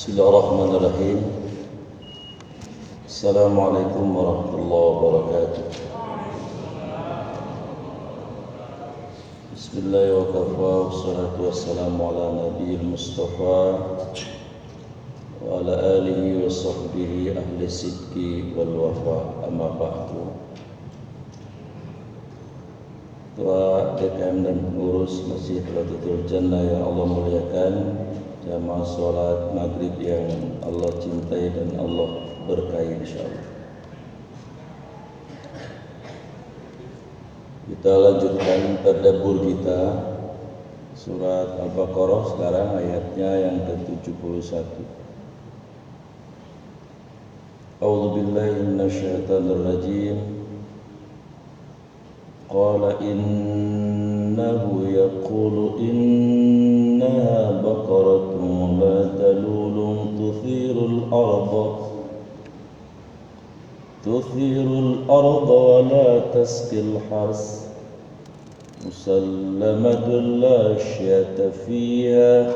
Bismillahirrahmanirrahim. Assalamualaikum warahmatullahi wabarakatuh. Bismillahirrahmanirrahim. Wassalatu wassalamu ala nabiyil mustafa wa ala alihi wa sahbihi ahli sidqi wal wafa, amma ba'du. Ketua DKM dan pengurus Masjid Raudatul Jannah yang Allah muliakan, jamaah sholat maghrib yang Allah cintai dan Allah berkahi insyaallah. Kita lanjutkan tadabbur kita surat Al-Baqarah, sekarang ayatnya yang ke-71. A'udzu billahi minasyaitonir rajim. Qala innahu yaqulu innaha baqaratun la talulun tuthirul arda wa la tasqil hars musallamatun la syata fiha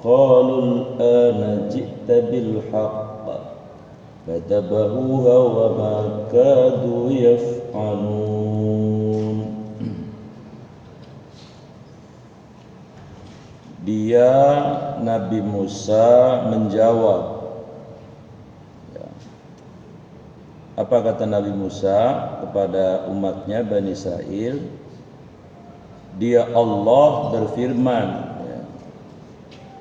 qalu al-ana ji'ta bil haqq fadabahuha wa ma kadu yaf'alun. Dia Nabi Musa menjawab, ya. Apa kata Nabi Musa kepada umatnya Bani Israel? Dia Allah berfirman, ya,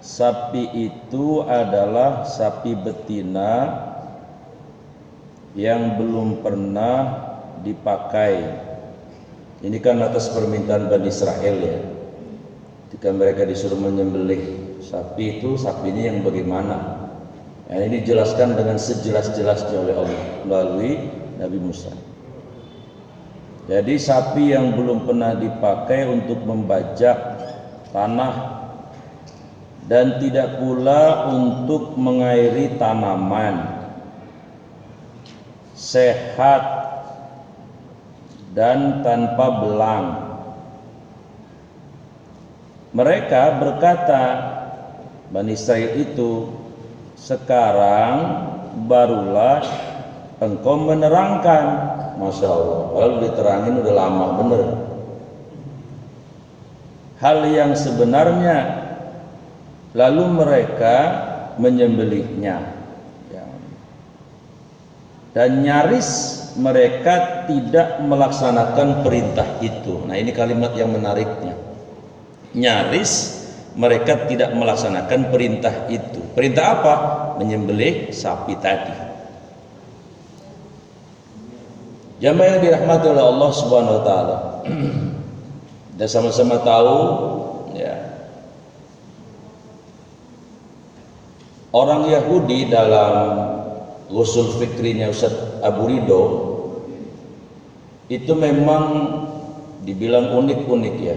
sapi itu adalah sapi betina yang belum pernah dipakai. Ini kan atas permintaan Bani Israel, ya. Ketika mereka disuruh menyembelih sapi itu, sapinya yang bagaimana? Nah, ini dijelaskan dengan sejelas-jelasnya oleh Allah melalui Nabi Musa. Jadi sapi yang belum pernah dipakai untuk membajak tanah dan tidak pula untuk mengairi tanaman, sehat dan tanpa belang. Mereka berkata, Bani Israil itu, sekarang barulah engkau menerangkan. Masya Allah, kalau diterangin udah lama bener hal yang sebenarnya, lalu mereka menyembelihnya, ya. Dan nyaris mereka tidak melaksanakan perintah itu. Nah, ini kalimat yang menariknya. Nyaris mereka tidak melaksanakan perintah itu. Perintah apa? Menyembelih sapi tadi. Jamaah yang dirahmati oleh Allah Subhanahu wa taala. Dan sama-sama tahu, ya, orang Yahudi dalam usul fikrinya Ustaz Abu Ridho itu memang dibilang unik-unik, ya.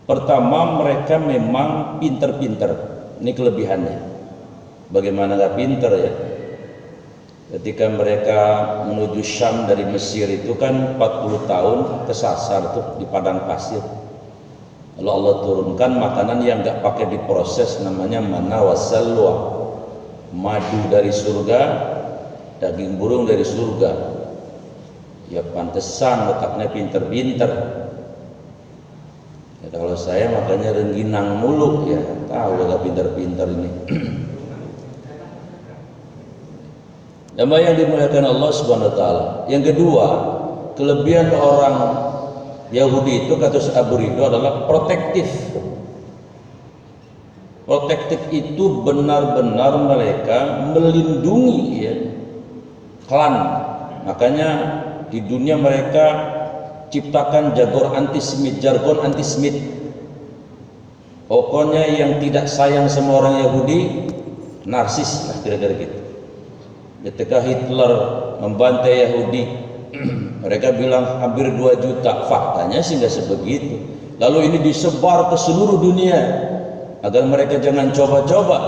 Pertama, mereka memang pinter-pinter. Ini kelebihannya. Bagaimana gak pinter, ya? Ketika mereka menuju Syam dari Mesir itu kan 40 tahun kesasar tuh di padang pasir. Lalu Allah turunkan makanan yang gak pakai diproses, namanya manna wassalwa. Madu dari surga, daging burung dari surga. Ya pantesan letaknya pinter-pinter. Ya, kalau saya makanya rengginang mulu, ya tahu agak pintar-pintar ini. Jamaah yang dimuliakan Allah Subhanahu wa taala. Yang kedua, kelebihan orang Yahudi itu kata Abu Ridho adalah protektif. Protektif itu benar-benar mereka melindungi, ya, klan. Makanya di dunia mereka ciptakan jargon antisemit. Pokoknya yang tidak sayang sama orang Yahudi narsis lah, kira-kira gitu. Ketika Hitler membantai Yahudi, mereka bilang hampir 2 juta. Faktanya sih nggak sebegitu. Lalu ini disebar ke seluruh dunia agar mereka jangan coba-coba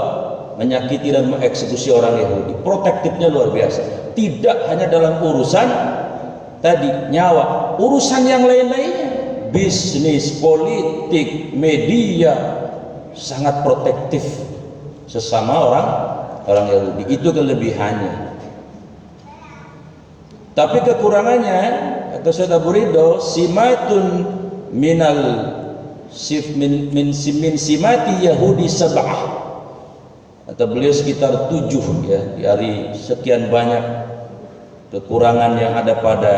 menyakiti dan mengeksekusi orang Yahudi. Protektifnya luar biasa. Tidak hanya dalam urusan tadi nyawa, urusan yang lain-lainnya, bisnis, politik, media, sangat protektif sesama orang Yahudi. Itu kelebihannya. Tapi kekurangannya, kata Syekh Abu Ridho, simatun min simati Yahudi sab'ah. Kata beliau sekitar 7 ya, dari sekian banyak kekurangan yang ada pada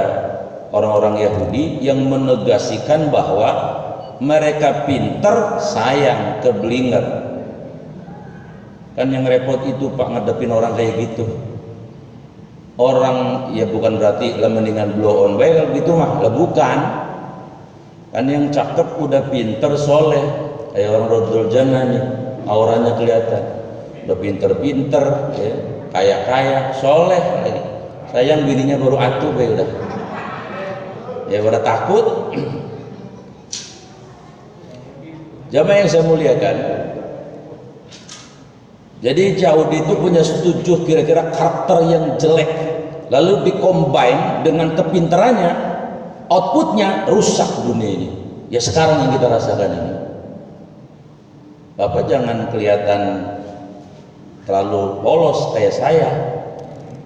orang-orang Yahudi yang menegasikan bahwa mereka pinter, sayang keblinger. Kan yang repot itu Pak, ngadepin orang kayak gitu. Orang ya bukan berarti lah mendingan blow on way gitu mah, lah bukan. Kan yang cakep udah pinter, soleh, kayak orang Rodol Jannah nih, auranya kelihatan. Udah pinter-pinter, ya, kaya-kaya, soleh lagi. Sayang bininya baru atuh be udah. Ya udah takut. Jamaah yang saya muliakan. Jadi Yahudi itu punya 7 kira-kira karakter yang jelek, lalu dikombine dengan kepintarannya, outputnya rusak dunia ini. Ya sekarang yang kita rasakan ini. Bapak jangan kelihatan terlalu polos kayak saya.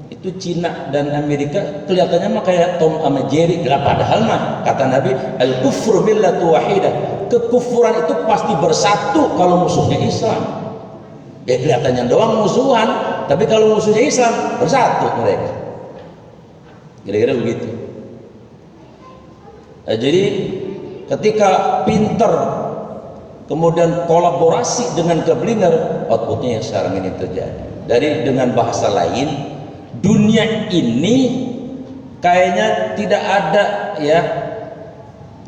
Itu Cina dan Amerika kelihatannya mah kayak Tom sama Jerry. Padahal mah kata Nabi, al-kufru millatu wahidah. Kekufuran itu pasti bersatu kalau musuhnya Islam. Ya kelihatannya doang musuhan, tapi kalau musuhnya Islam bersatu mereka. Kira-kira begitu. Nah, jadi ketika pinter kemudian kolaborasi dengan keblinger, outputnya yang sekarang ini terjadi. Dari dengan bahasa lain, dunia ini kayaknya tidak ada ya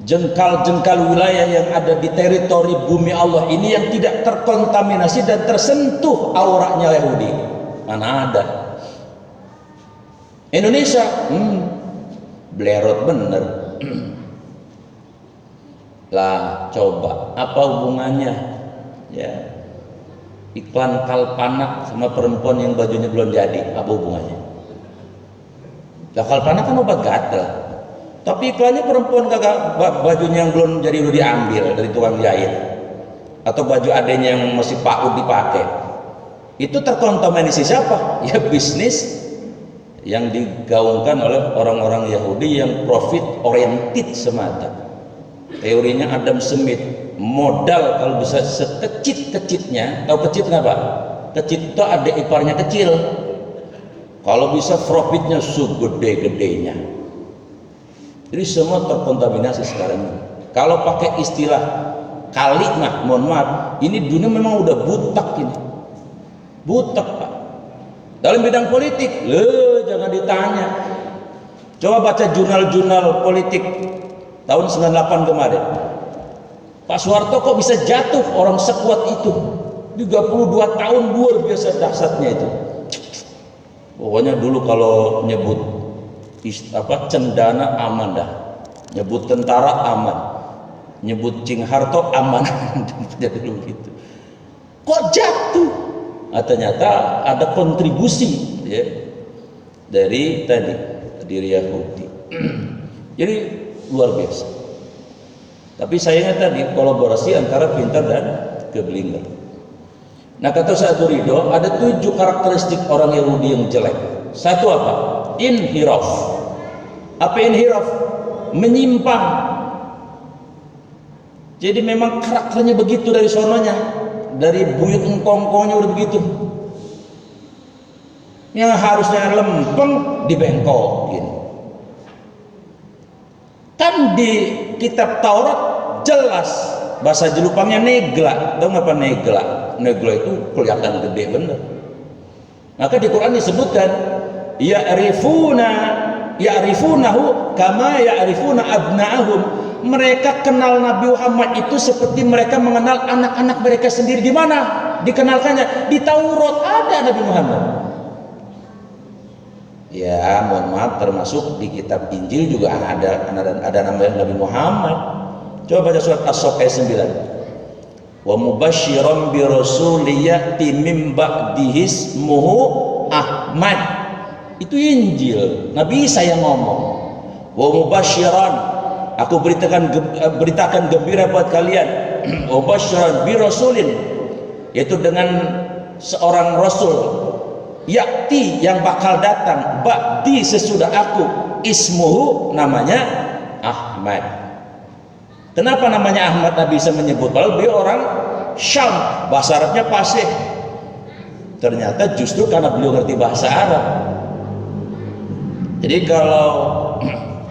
jengkal-jengkal wilayah yang ada di teritori bumi Allah ini yang tidak terkontaminasi dan tersentuh auranya Yahudi. Mana ada? Indonesia, blerot bener. Lah coba apa hubungannya ya iklan Kalpanak sama perempuan yang bajunya belum jadi, apa hubungannya? Lah Kalpanak kan obat gatel. Tapi iklannya perempuan kagak, bajunya yang belum jadi udah diambil dari tukang jahit, atau baju adanya yang masih paut dipakai. Itu terkontaminasi siapa? Ya bisnis yang digaungkan oleh orang-orang Yahudi yang profit oriented semata. Teorinya Adam Smith, modal kalau bisa sekecit-kecitnya, tahu kecit nggak Pak? Kecit itu ada iparnya kecil. Kalau bisa profitnya segede-gedenya. Jadi semua terkontaminasi sekarang ini. Kalau pakai istilah kali mah, mohon maaf, ini dunia memang udah butak ini. Butak Pak. Dalam bidang politik, jangan ditanya. Coba baca jurnal-jurnal politik tahun 98 kemarin. Pak Soeharto kok bisa jatuh orang sekuat itu? 32 tahun luar biasa dahsyatnya itu. Pokoknya dulu kalau nyebut cendana aman dah, nyebut tentara aman, nyebut Cing Harto aman. Jadi dulu gitu. Kok jatuh? Ternyata ada kontribusi ya dari diri Yahudi. Jadi luar biasa. Tapi sayangnya tadi kolaborasi antara pintar dan keblinger. Nah kata Syekh Abu Ridho ada 7 karakteristik orang Yahudi yang jelek. Satu apa? Inhiraf. Apa inhiraf? Menyimpang. Jadi memang karakternya begitu dari sononya, dari buyut engkongkongnya udah begitu. Yang harusnya lempeng dibengkokin. Kan di kitab Taurat jelas bahasa Jelupangnya negla. Tahu apa negla? Negla itu kelihatan gede bener. Maka di Quran disebutkan ya'rifunahu kama ya'rifuna abna'ahum. Mereka kenal Nabi Muhammad itu seperti mereka mengenal anak-anak mereka sendiri. Di mana dikenalkannya? Di Taurat ada Nabi Muhammad. Ya, mohon maaf, termasuk di kitab Injil juga ada nama Nabi Muhammad. Coba baca surat As-Saff ayat 9. Wa mubasysyiran bi rasulin ya'ti min ba'dihi ismuhu Ahmad. Itu Injil, Nabi Isa yang ngomong. Wa mubasysyiran, aku beritakan gembira buat kalian. Wa mubasysyiran bi rasulin, yaitu dengan seorang rasul yakti yang bakal datang ba'di sesudah aku, ismuhu namanya Ahmad. Kenapa namanya Ahmad Nabi bisa menyebut? Padahal beliau orang Syam, bahasa Arabnya fasih. Ternyata justru karena beliau ngerti bahasa Arab. Jadi kalau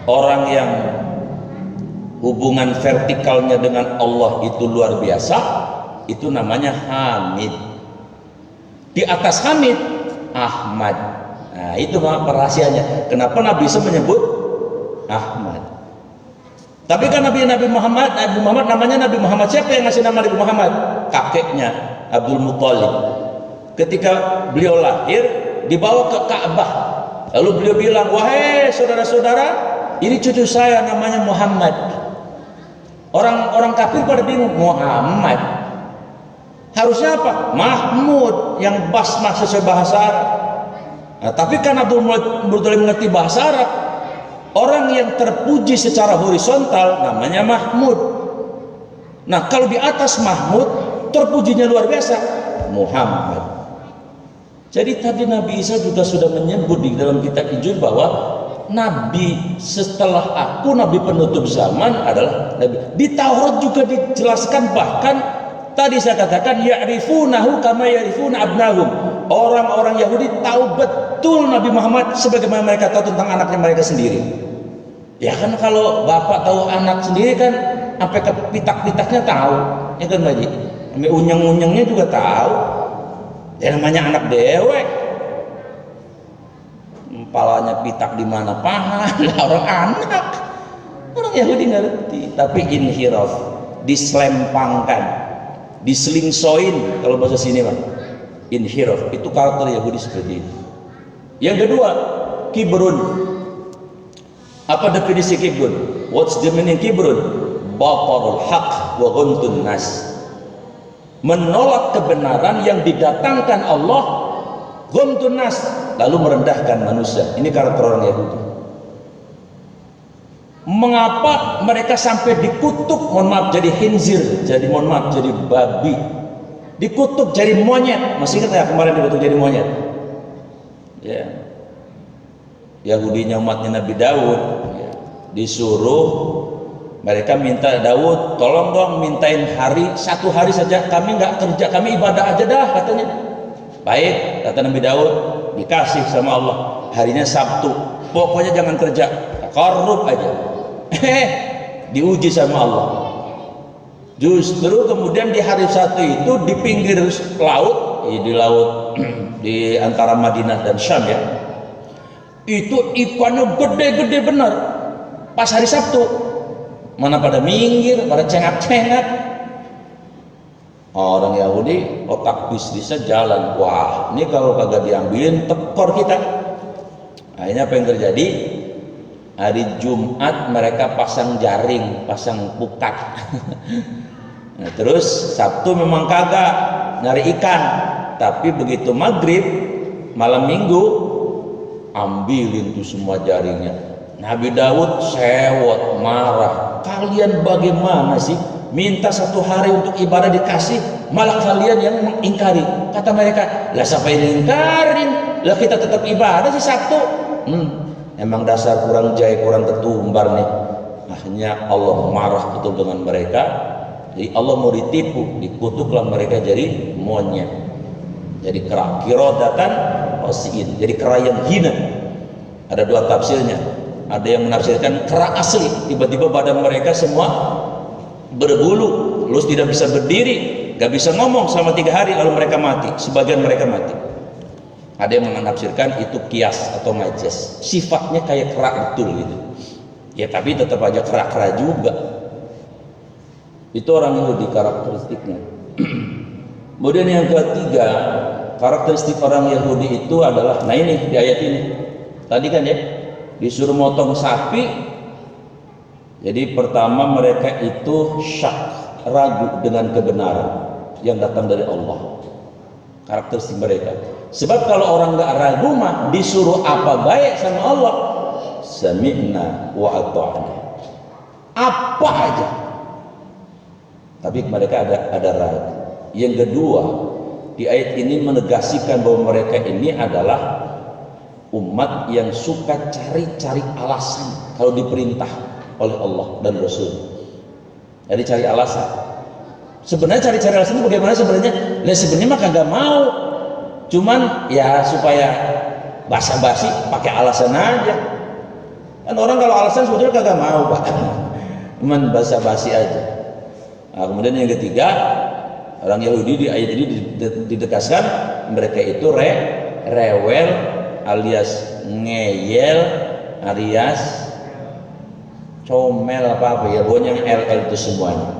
orang yang hubungan vertikalnya dengan Allah itu luar biasa, itu namanya Hamid. Di atas Hamid, Ahmad. Nah, itu rahasianya. Kenapa Nabi bisa menyebut Ahmad? Tapi kan Nabi Muhammad namanya Nabi Muhammad. Siapa yang ngasih nama Nabi Muhammad? Kakeknya Abdul Muthalib. Ketika beliau lahir, dibawa ke Ka'bah. Lalu beliau bilang, wahai saudara-saudara, ini cucu saya namanya Muhammad. Orang kafir pada bingung, Muhammad. Harusnya apa? Mahmud, yang basmah sesuai bahasa Arab. Nah, tapi karena Abdul Muthalib mengerti bahasa Arab, orang yang terpuji secara horizontal namanya Mahmud. Nah, kalau di atas Mahmud, terpujinya luar biasa, Muhammad. Jadi tadi Nabi Isa juga sudah menyebut di dalam kitab Injil bahwa Nabi setelah aku, Nabi penutup zaman adalah Nabi. Di Taurat juga dijelaskan, bahkan tadi saya katakan ya'rifunahu kama ya'rifuna abnahum. Orang-orang Yahudi tahu betul Nabi Muhammad sebagaimana mereka tahu tentang anaknya mereka sendiri. Ya kan, kalau bapak tahu anak sendiri kan sampai ke pitak-pitaknya tahu, ya kan Pak Haji? Sampai unyeng-unyengnya juga tahu. Ya namanya anak dewek. Kepalanya pitak di mana paha, orang anak. Orang Yahudi nggak ngerti. Tapi inhiraf, diselempangkan, diselingsoin kalau bahasa sini Pak. Inhiraf itu karakter Yahudi seperti itu. Yang kedua, kibrun. Apa definisi kibrun? What's the meaning kibrun? Batarul haq wa ghamtun nas. Menolak kebenaran yang didatangkan Allah, ghamtun nas, lalu merendahkan manusia. Ini karakter orang Yahudi. Mengapa mereka sampai dikutuk, mohon maaf, jadi khinzir, jadi mohon maaf, jadi babi, dikutuk jadi monyet. Masih ingat ya kemarin dikutuk jadi monyet? Ya, Yahudinya umatnya Nabi Daud, ya, disuruh, mereka minta Daud, tolong dong mintain satu hari saja, kami nggak kerja, kami ibadah aja dah katanya. Baik, kata Nabi Daud, dikasih sama Allah, harinya Sabtu, pokoknya jangan kerja, korup aja. Diuji sama Allah. Justru kemudian di hari Sabtu itu di pinggir laut, di laut di antara Madinah dan Syam ya, itu ikannya gede-gede benar. Pas hari Sabtu, mana pada minggir, pada cengak-cengak. Orang Yahudi otak bisnisnya jalan. Wah, ini kalau kagak diambilin tekor kita. Akhirnya apa yang terjadi? Hari Jumat mereka pasang jaring, pasang pukat. Nah, terus Sabtu memang kagak nyari ikan, tapi begitu maghrib malam minggu ambilin tuh semua jaringnya. Nabi Daud sewot, marah. Kalian bagaimana sih? Minta satu hari untuk ibadah dikasih, malah kalian yang mengingkari. Kata mereka, lah siapa yang ingkarin? Lah kita tetap ibadah sih Sabtu. Emang dasar kurang jahit, kurang tertumbar nih. Akhirnya Allah marah betul dengan mereka. Jadi Allah mau ditipu, dikutuklah mereka jadi monyet, jadi kera, kirodatan wasiin, jadi kera yang hina. Ada dua tafsirnya. Ada yang menafsirkan kera asli, tiba-tiba badan mereka semua berbulu, terus tidak bisa berdiri, gak bisa ngomong selama 3 hari, lalu mereka mati. Sebagian mereka mati. Ada yang menafsirkan itu kias atau majas, sifatnya kayak kera betul gitu. Ya tapi tetap aja kera-kera juga. Itu orang Yahudi karakteristiknya. Kemudian yang ketiga, karakteristik orang Yahudi itu adalah, nah ini di ayat ini tadi kan ya, disuruh motong sapi. Jadi pertama mereka itu syak, ragu dengan kebenaran yang datang dari Allah. Karakteristik mereka. Sebab kalau orang nggak ragu mah disuruh apa baik sama Allah, sami'na wa ata'na, apa aja. Tapi mereka ada ragu. Yang kedua, di ayat ini menegaskan bahwa mereka ini adalah umat yang suka cari-cari alasan kalau diperintah oleh Allah dan Rasul. Jadi cari alasan. Sebenarnya cari-cari alasan itu bagaimana sebenarnya? Nah, sebenarnya mah kagak mau. Cuman ya supaya basa-basi pakai alasan aja. Kan orang kalau alasan sebetulnya kagak mau, Pak. Cuman basa-basi aja. Nah, kemudian yang ketiga, orang Yahudi di ayat ini ditegaskan mereka itu rewel alias ngeyel alias comel apa ya, pokoknya LL itu semuanya.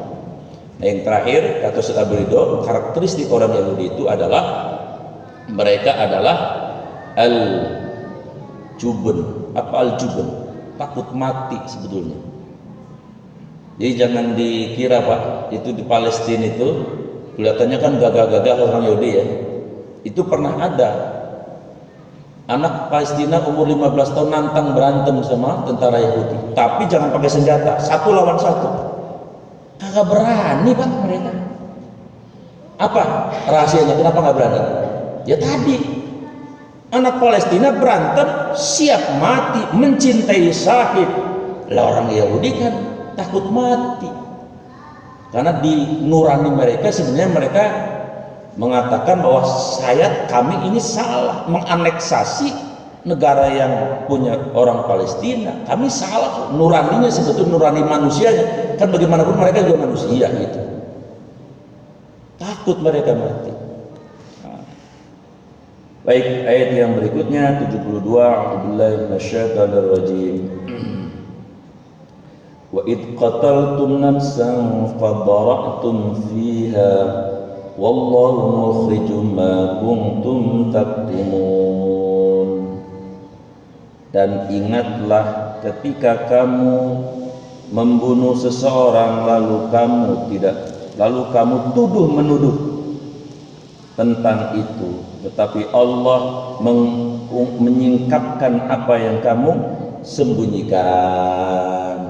Nah, yang terakhir kata Ustaz Abdul, karakteristik orang Yahudi itu adalah mereka adalah al-jubun. Apa al-jubun? Takut mati sebetulnya. Jadi jangan dikira Pak, itu di Palestina itu kelihatannya kan gagah-gagah orang Yahudi ya. Itu pernah ada anak Palestina umur 15 tahun nantang berantem sama tentara Yahudi, tapi jangan pakai senjata, 1 lawan 1. Kagak berani Pak mereka. Apa rahasianya? Kenapa nggak berani? Ya tadi anak Palestina berantem siap mati, mencintai sahib. Lah orang Yahudi kan takut mati, karena di nurani mereka sebenarnya mereka mengatakan bahwa kami ini salah menganeksasi negara yang punya orang Palestina. Kami salah, nuraninya sebetulnya nurani manusianya, kan bagaimanapun mereka juga manusia gitu. Takut mereka mati. Baik, ayat yang berikutnya 72, a'udzubillahi minasyaitonir rajim. Wa id qataltum nafsan fadara'tum fiha wallahu mukhrijum ma kuntum taktumun. Dan ingatlah ketika kamu membunuh seseorang lalu kamu tuduh menuduh tentang itu, tetapi Allah menyingkapkan apa yang kamu sembunyikan.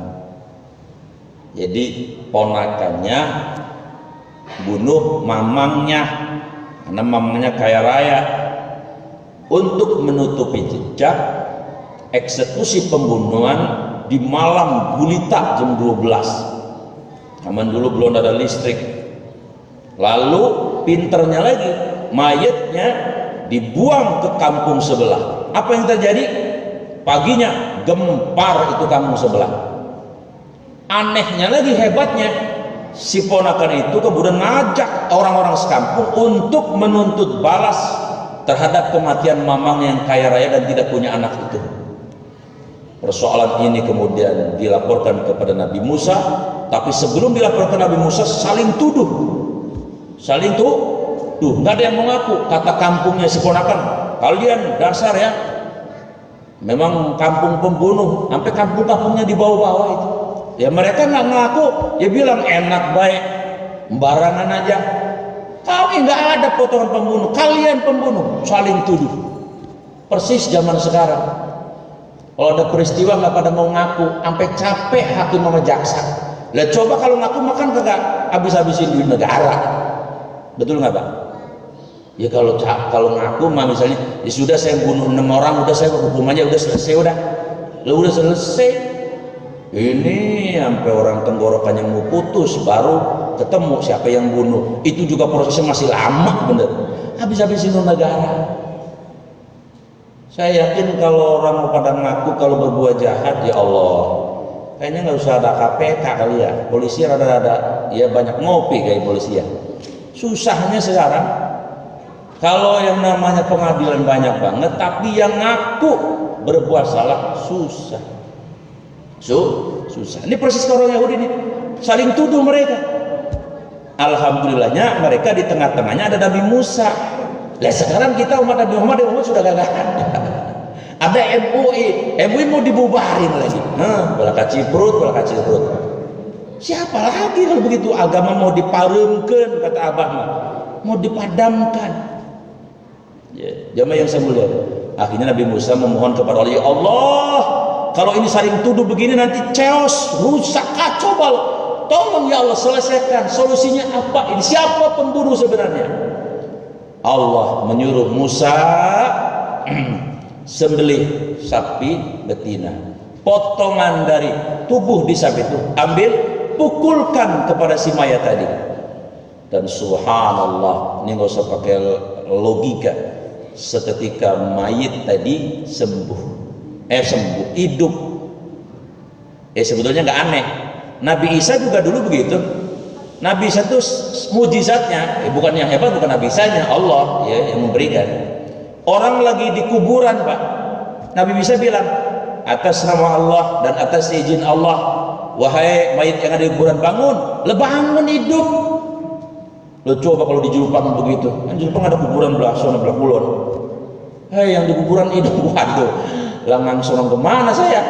Jadi ponakannya bunuh mamangnya karena mamangnya kaya raya. Untuk menutupi jejak, eksekusi pembunuhan di malam gulita jam 12. Zaman dulu belum ada listrik. Lalu pinternya lagi, mayatnya dibuang ke kampung sebelah. Apa yang terjadi? Paginya gempar itu kampung sebelah. Anehnya lagi, hebatnya, si ponakan itu kemudian ngajak orang-orang sekampung untuk menuntut balas terhadap kematian mamang yang kaya raya dan tidak punya anak itu. Persoalan ini kemudian dilaporkan kepada Nabi Musa, tapi sebelum dilaporkan Nabi Musa saling tuduh, nggak ada yang mengaku. Kata kampungnya si ponakan, kalian dasar ya, memang kampung pembunuh, sampai kampung-kampungnya di bawah-bawah itu. Ya mereka nggak ngaku, ya bilang enak baik, barangan aja. Kami nggak ada potongan pembunuh, kalian pembunuh, saling tuduh. Persis zaman sekarang. Kalau ada peristiwa nggak pada mau ngaku, sampai capek hakim sama jaksa. Lah coba kalau ngaku makan kagak habis-habisin duit negara. Betul nggak Pak? Ya kalau ngaku mah misalnya, ya sudah saya bunuh 6 orang, udah saya hukumannya udah selesai, udah selesai. Ini sampai orang tenggorokannya mau putus baru ketemu siapa yang bunuh. Itu juga prosesnya masih lama bener. Habis-habisin negara. Saya yakin kalau orang mau pada ngaku kalau berbuat jahat, ya Allah, kayaknya nggak usah ada KPK kali ya. Polisi rada-rada ya banyak ngopi kayak polisi ya. Susahnya sekarang kalau yang namanya pengadilan banyak banget, tapi yang ngaku berbuat salah susah. Susah. Ini persis orang Yahudi ini, saling tuduh mereka. Alhamdulillahnya mereka di tengah-tengahnya ada Nabi Musa. Lah sekarang kita umat Nabi Muhammad sudah gak ada. Ada MUI mau dibubarin lagi. Belaka ciprut. Siapa lagi kalau begitu? Agama mau diparemkan, kata Abah mah, mau dipadamkan. Ya, jamaah yang saya muliakan. Akhirnya Nabi Musa memohon kepada Allah, ya Allah, kalau ini saling tuduh begini nanti chaos, rusak, kacau balau. Tolong ya Allah selesaikan. Solusinya apa? Ini siapa pembunuh sebenarnya? Allah menyuruh Musa sembelih sapi betina, potongan dari tubuh di sapi itu ambil, pukulkan kepada si mayat tadi. Dan subhanallah, ini nggak usah pakai logika, seketika mayit tadi sembuh, hidup. Sebetulnya nggak aneh, Nabi Isa juga dulu begitu. Nabi Isa itu mujizatnya, bukan yang hebat, bukan Nabi Isa-nya, Allah ya yang memberikan. Orang lagi di kuburan, Pak, Nabi Isa bilang, atas nama Allah dan atas izin Allah, wahai mayit yang ada di kuburan, bangun, bangun hidup. Lo coba kalau di Jepang begitu, kan Jepang ada kuburan belah sana belah kulon. Yang di kuburan hidup, waduh, langang sorong kemana saya?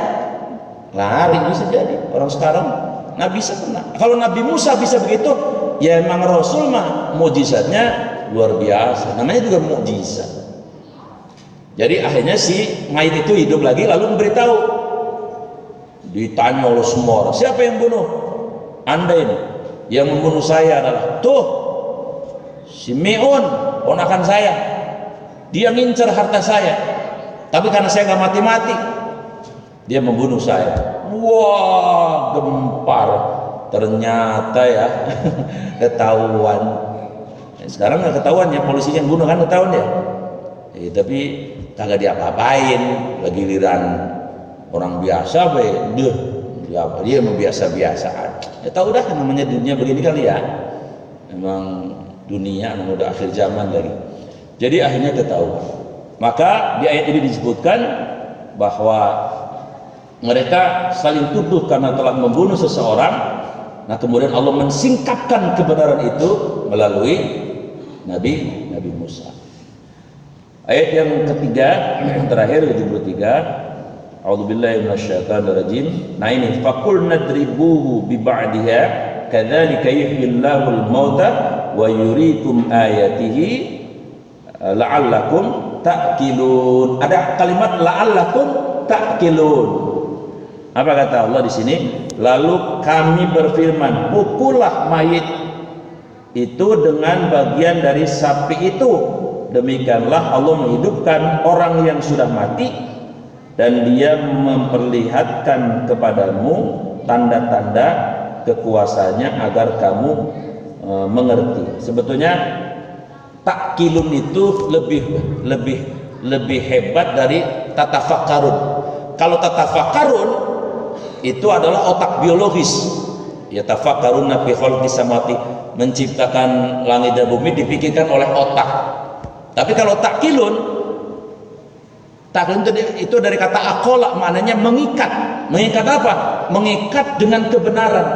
Lari bisa jadi orang sekarang. Nabi Isa pernah. Kalau Nabi Musa bisa begitu, ya emang Rasul mah mujizatnya luar biasa. Namanya juga mujizat. Jadi akhirnya si mayit itu hidup lagi, lalu memberitahu. Ditanya oleh semua orang, siapa yang bunuh? Anda ini. Yang membunuh saya adalah Simeon, ponakan saya. Dia ngincer harta saya. Tapi karena saya nggak mati-mati, dia membunuh saya. Wah, gempar. Ternyata ya ketahuan. Sekarang nggak ketahuan ya, polisi yang bunuh kan ketahuan ya. Tapi kagak diapa-apain. Lagi giliran orang biasa, dia membiasa-biasaan. Ya tahu dah, namanya dunia begini kali ya. Memang dunia udah akhir zaman lagi. Jadi akhirnya ketahuan. Maka di ayat ini disebutkan bahwa mereka saling tuduh karena telah membunuh seseorang. Nah kemudian Allah mensingkapkan kebenaran itu melalui Nabi Musa. Ayat yang ketiga, yang terakhir 73. A'udzubillahi minasyaitonirrajim. Nah ini, faqul nadribuhu bi ba'diha kadzalika yuhyillahu al-mauta wa yuriikum ayatihi la'allakum ta'qilun. Ada kalimat la'allakum ta'qilun. Apa kata Allah di sini? Lalu kami berfirman, pukullah mayit itu dengan bagian dari sapi itu. Demikianlah Allah menghidupkan orang yang sudah mati, dan dia memperlihatkan kepadamu tanda-tanda kekuasaannya agar kamu mengerti. Sebetulnya takkilun itu lebih hebat dari tatafakkarun. Kalau tatafakkarun itu adalah otak biologis. Ya tafakkaruna fi khalqis samawati, menciptakan langit dan bumi dipikirkan oleh otak. Tapi kalau takkilun itu dari kata akola, maknanya mengikat. Mengikat apa? Mengikat dengan kebenaran.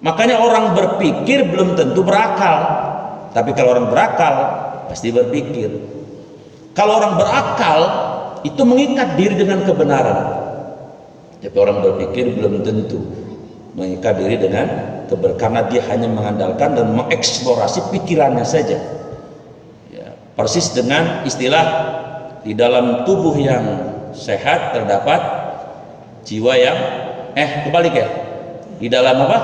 Makanya orang berpikir belum tentu berakal. Tapi kalau orang berakal pasti berpikir. Kalau orang berakal itu mengikat diri dengan kebenaran. Tapi orang berpikir belum tentu mengikat diri dengan kebenaran, karena dia hanya mengandalkan dan mengeksplorasi pikirannya saja. Ya, persis dengan istilah di dalam tubuh yang sehat terdapat jiwa yang kebalik ya. Di dalam apa?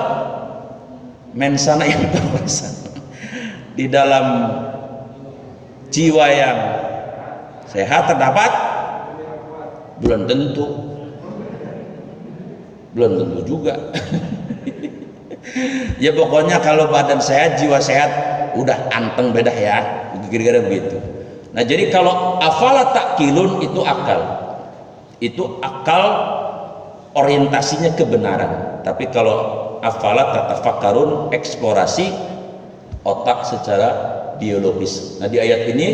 Mensana yang berperasaan. Di dalam jiwa yang sehat terdapat belum tentu juga. Ya pokoknya kalau badan sehat, jiwa sehat, udah anteng beda ya, kira-kira begitu. Nah jadi kalau afala takkilun itu akal orientasinya kebenaran. Tapi kalau afala tatafakkarun, eksplorasi otak secara biologis. Nah di ayat ini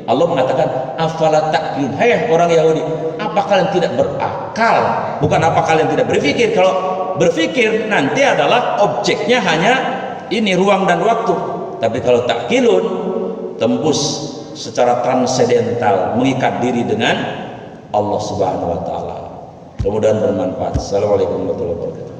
Allah mengatakan afala takkilun, hai orang Yahudi, apa kalian tidak berakal? Bukan apa kalian tidak berpikir. Kalau berpikir nanti adalah objeknya hanya ini ruang dan waktu. Tapi kalau takkilun, tembus secara transendental, mengikat diri dengan Allah Subhanahu wa taala. Kemudian bermanfaat. Assalamualaikum warahmatullahi wabarakatuh.